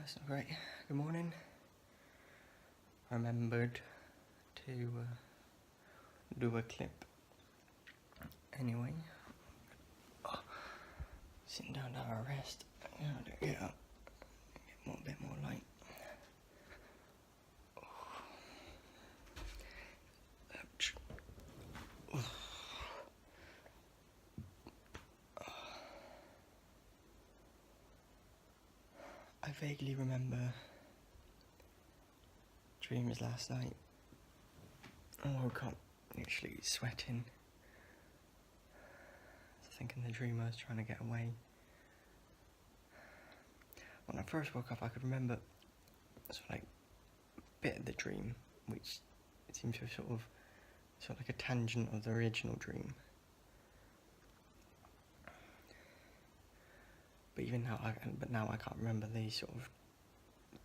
That's not great. Good morning. I remembered to do a clip. Anyway, sitting down to our rest. I'm gonna get up, get a bit more light. Ouch. I vaguely remember dreams last night. I woke up literally sweating, thinking the dreamer was trying to get away. When I first woke up, I could remember sort of like a bit of the dream, which seemed to sort of like a tangent of the original dream. But even now, now I can't remember the sort of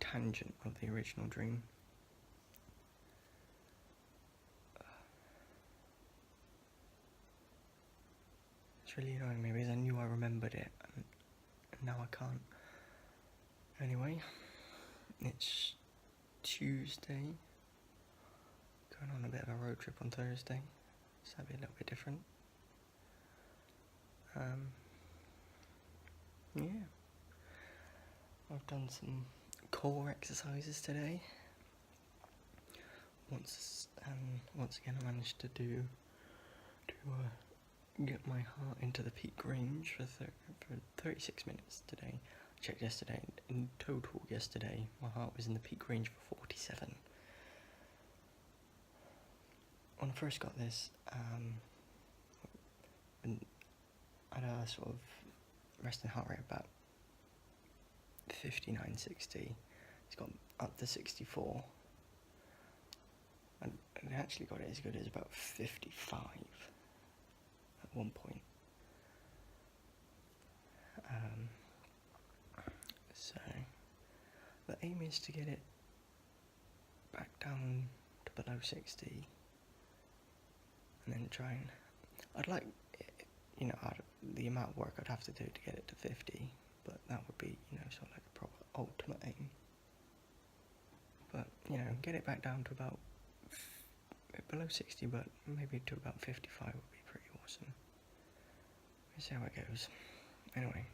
tangent of the original dream. It's really annoying me because I knew I remembered it, and now I can't. Anyway, it's Tuesday. Going on a bit of a road trip on Thursday, so that'll be a little bit different. Yeah, I've done some core exercises today. Once again, I managed to get my heart into the peak range for 36 minutes today. I checked yesterday. In total, yesterday, my heart was in the peak range for 47. When I first got this, I had a sort of resting heart rate about 59-60. It's got up to 64. And I actually got it as good as about 55 at one point. So the aim is to get it back down to below 60, and then try and I'd like, the amount of work I'd have to do to get it to 50, but that would be, sort of like a proper ultimate aim. But, get it back down to about below 60, but maybe to about 55 would be pretty awesome. Let's see how it goes. Anyway,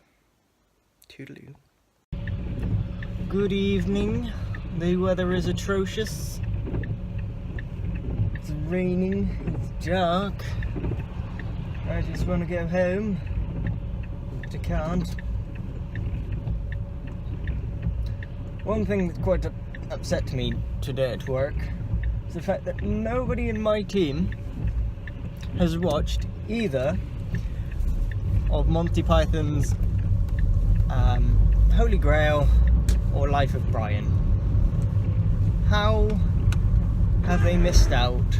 toodaloo. Good evening. The weather is atrocious. It's raining, it's dark. I just want to go home, but I can't. One thing that quite upset me today at work is the fact that nobody in my team has watched either of Monty Python's Holy Grail or Life of Brian. How have they missed out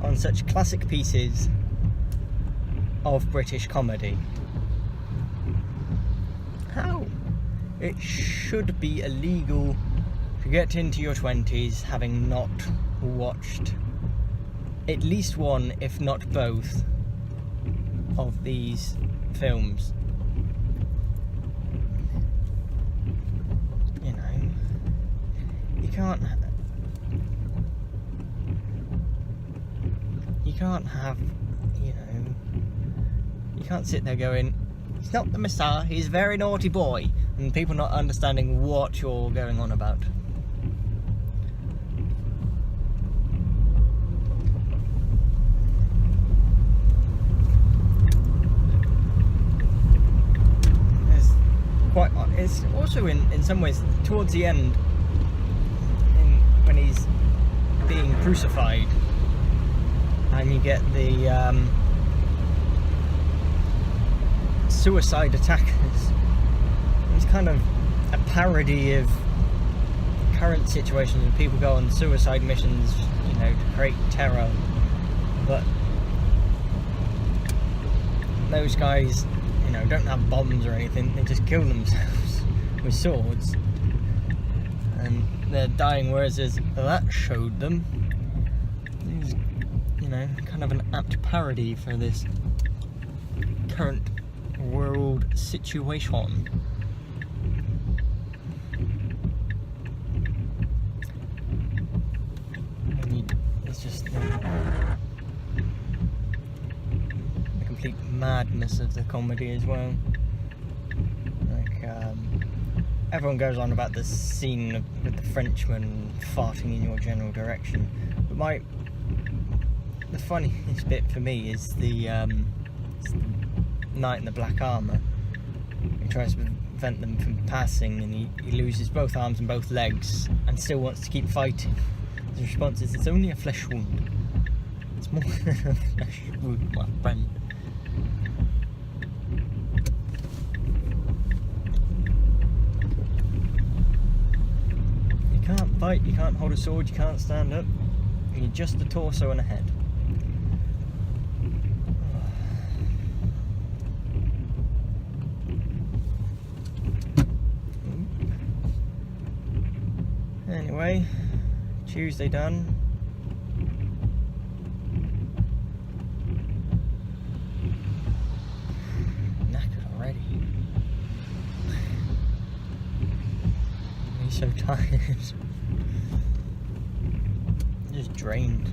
on such classic pieces of British comedy? How? It should be illegal to get into your 20s having not watched at least one, if not both, of these films. You can't sit there going, he's not the Messiah, he's a very naughty boy, and people not understanding what you're going on about. It's also in some ways towards the end, when he's being crucified, and you get the suicide attackers. It's kind of a parody of current situations when people go on suicide missions, to create terror. But those guys, don't have bombs or anything. They just kill themselves with swords. And their dying words is, that showed them. It's, kind of an apt parody for this current world situation. the complete madness of the comedy as well. Like, everyone goes on about the scene with the Frenchman farting in your general direction, but the funniest bit for me is the knight in the black armour. He tries to prevent them from passing, and he loses both arms and both legs and still wants to keep fighting. His response is, "It's only a flesh wound. It's more than a flesh wound, my friend." You can't fight, you can't hold a sword, you can't stand up. You're just a torso and a head. Anyway, Tuesday done. Knackered already. I'm so tired. Just drained.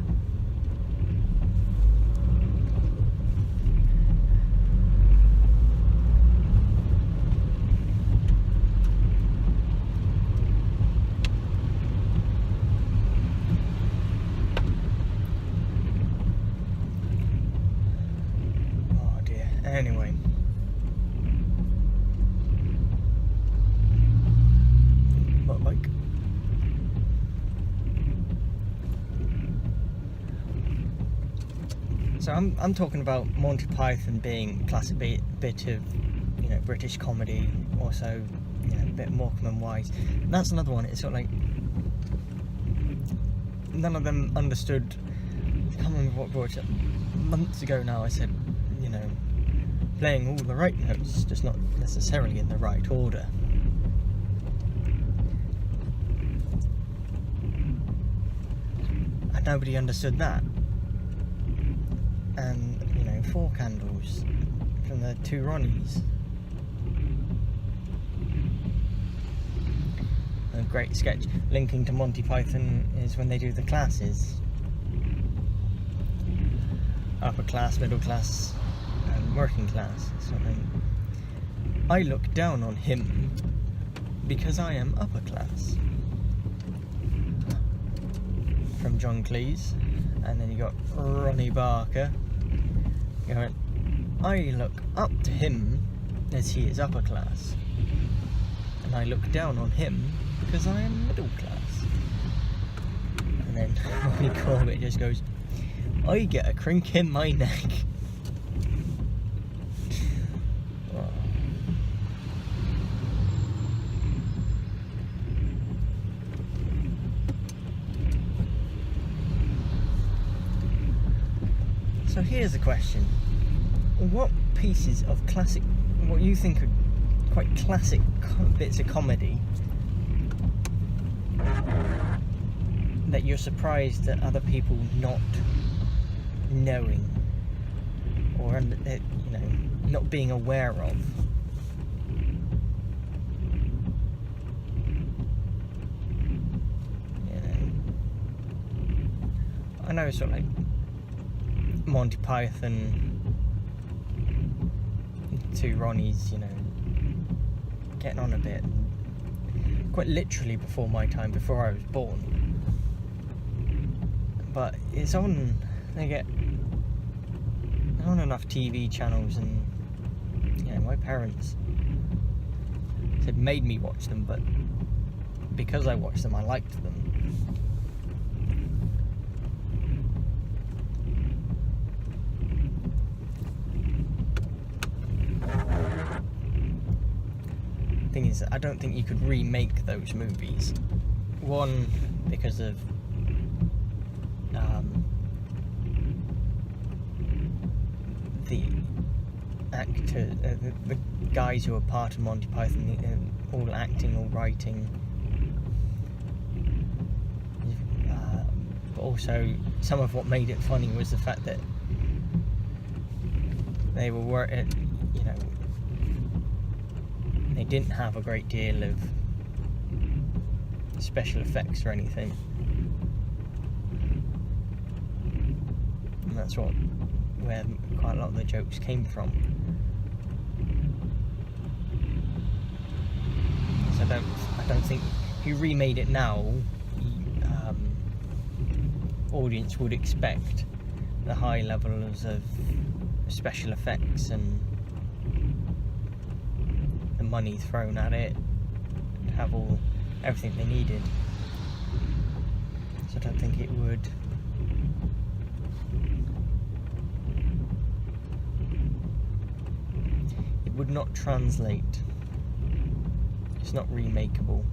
Anyway, what bike? So I'm talking about Monty Python being a classic bit of, you know, British comedy, also, you know, a bit Morecambe and Wise. And that's another one. It's sort of like none of them understood. I can't remember what brought it up months ago now. I said, you know, playing all the right notes, just not necessarily in the right order. And nobody understood that. And, you know, Four Candles from the Two Ronnies. A great sketch linking to Monty Python is when they do the classes. Upper class, middle class, working class. Something. I look down on him because I am upper class. From John Cleese. And then you got Ronnie Barker going, I look up to him as he is upper class, and I look down on him because I am middle class. And then Ronnie Corbett just goes, I get a crink in my neck. So here's a question. What pieces of classic, what you think are quite classic bits of comedy that you're surprised at other people not knowing or, you know, not being aware of? You know, I know sort of like Monty Python, Two Ronnies, you know, getting on a bit, quite literally before my time, before I was born. But it's on, they're on enough TV channels, and, you know, my parents had made me watch them, but because I watched them, I liked them. Thing is, I don't think you could remake those movies. One, because of the actor, the guys who are part of Monty Python, all acting, all writing. But also, some of what made it funny was the fact that they were, you know, they didn't have a great deal of special effects or anything. that's where quite a lot of the jokes came from. So I don't think if you remade it now, audience would expect the high levels of special effects and the money thrown at it, and have everything they needed. So I don't think it would. It would not translate. It's not remakeable.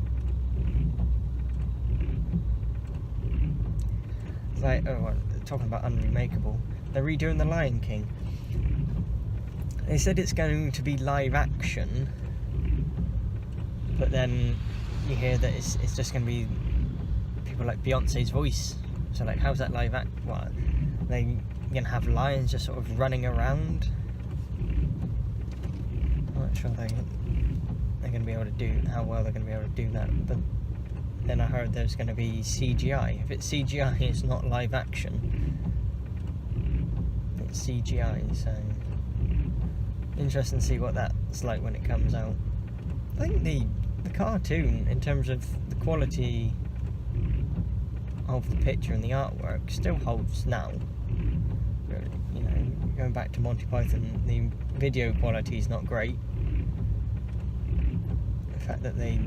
Like, talking about unremakeable, they're redoing The Lion King. They said it's going to be live action, but then you hear that it's just going to be people like Beyonce's voice. So like, how's that live act? What, they going to have lions just sort of running around? I'm not sure they're going to be able to do how well they're going to be able to do that. But then I heard there's going to be CGI. If it's CGI, it's not live action. It's CGI, so interesting to see what that's like when it comes out. I think the cartoon, in terms of the quality of the picture and the artwork, still holds now. You know, going back to Monty Python, the video quality is not great. The fact that they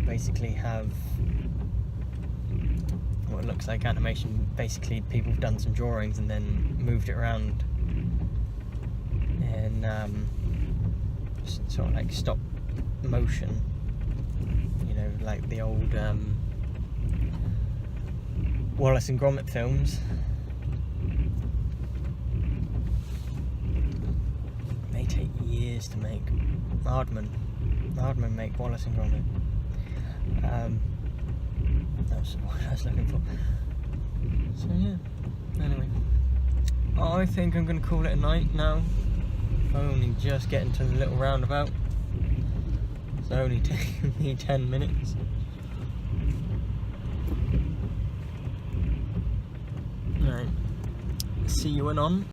basically have what looks like animation, basically people have done some drawings and then moved it around in sort of like stop motion, you know, like the old Wallace and Gromit films. They take years to make. Aardman make Wallace and Gromit. That's what I was looking for. So yeah, anyway, I think I'm going to call it a night now. Only just getting to the little roundabout. It's only taking me 10 minutes. Alright, see you when on.